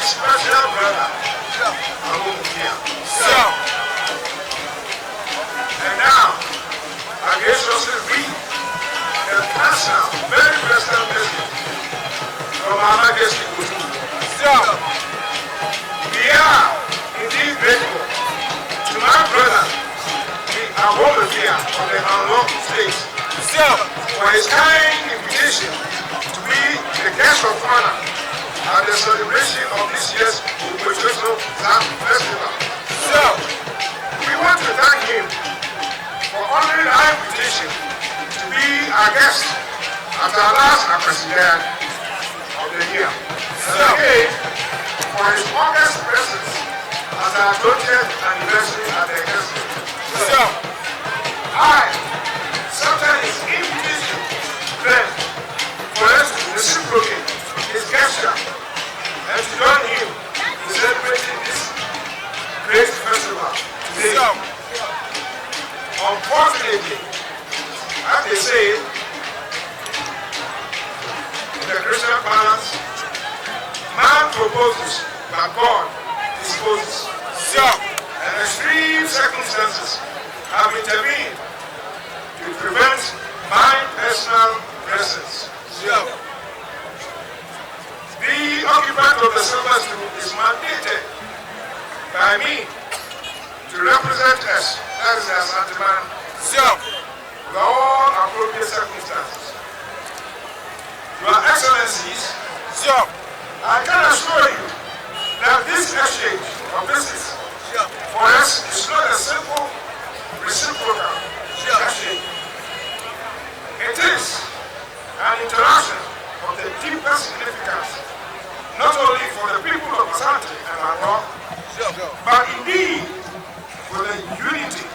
special brother. And now, I graciously read the personal, very personal message from Our Majesty Kutu. We are indeed grateful to my brother, the Awolokia of the Anlong State, for his kind invitation to be the guest of honor at the celebration of this year's Ukwechweso Zam Festival. We want to thank him for honoring our invitation to be our guest at our last Akwesidan of the year. And again, for his August presence as our 20th anniversary at the Expo. I accepted his invitation then for us to reciprocate his gesture and to join him in celebrating this great festival today. Unfortunately, as they say, in the Christian balance, man proposes, but God disposes. And extreme circumstances have intervened to prevent my personal presence. The occupant of the silver stool is mandated by me to represent us, that is the Asante man, with all appropriate circumstances. Your Excellencies, I can assure you that this exchange of business for us is not a simple reciprocal exchange. It is an interaction of the deepest significance, not only for the people of Asante and Anlong, but indeed for the unity,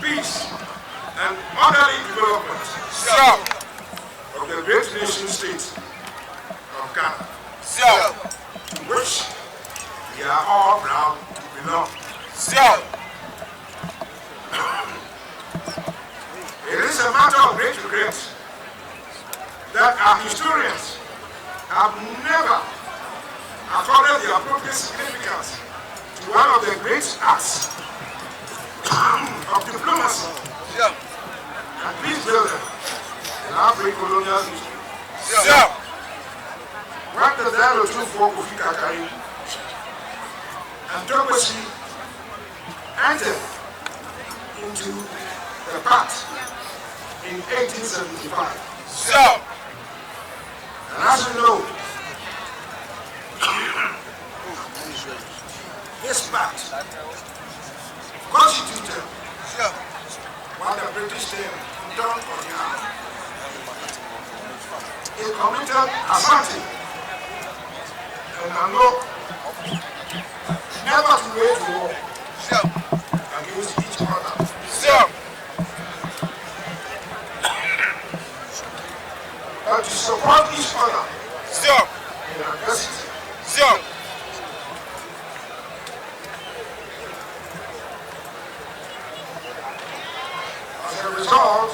peace, and orderly development of the great nation state of Ghana, to which we are all proud to belong. It is a matter of great regret that our historians have never accorded the appropriate significance to one of the great acts of diplomacy and peace building in our pre-colonial history. When the Dialogue for Kofi Kakai and Togwesi entered into the pact in 1875. And as you know, this pact constituted what the British term done on the arm. It committed Asante and Anlong never to wage war against each other. But to support each other in adversity. As a result,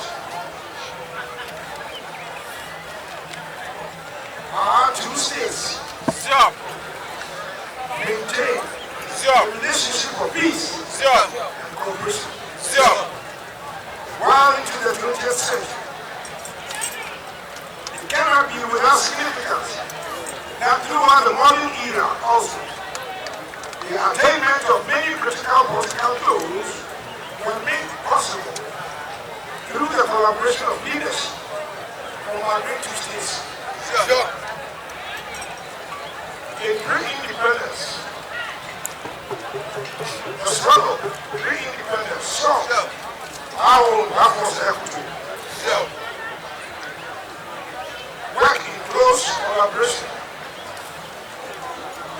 our two states maintain a relationship of peace and cooperation. While into the 20th century, it cannot be without significance that throughout the modern era also, the attainment of many critical political goals were made possible through the collaboration of leaders from our great two states. In pre-independence, the struggle for pre-independence saw our own workforce equity work in close collaboration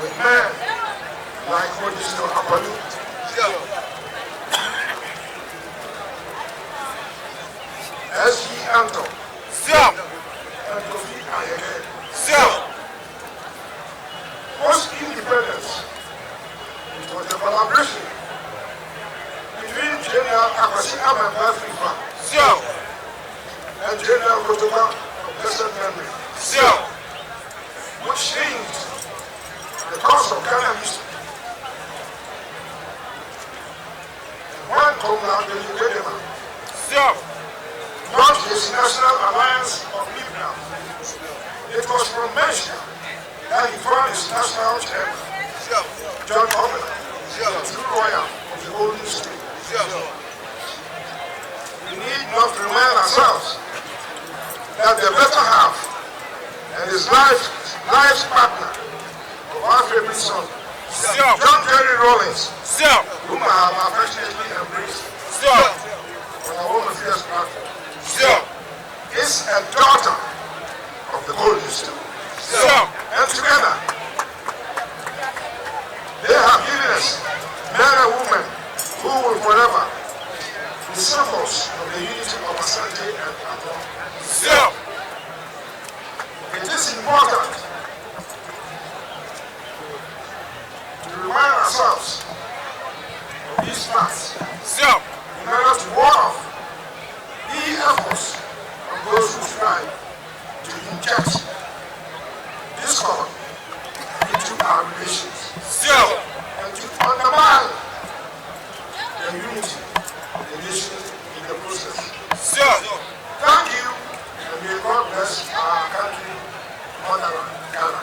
with men like Modestus Akwalu, S.G. Anton, and Kofi Ayeke. Post-independence, it was a collaboration between General Akwasi Amangba and General Kotoba of Blessed Memory, which changed the cause of Ghana history. One Comrade Belema launched his National Alliance of Liberals. It was from Menchia that he found his national chairman, John Owen, the true royal of the Golden State. We need not remind ourselves that the better half and his life's partner of our favorite son, John Terry Rawlings, whom I have affectionately embraced on our Home Affairs platform, is a daughter of the Golden State. And together, they have given us men and women who will forever be symbols of the unity of Asante and Akwa. It is important to remind ourselves of these facts in order to ward off the efforts of those who strive to inject discord into our relations and to undermine the unity of the nation in the process. Thank you, and may God bless our country, motherland, Ghana.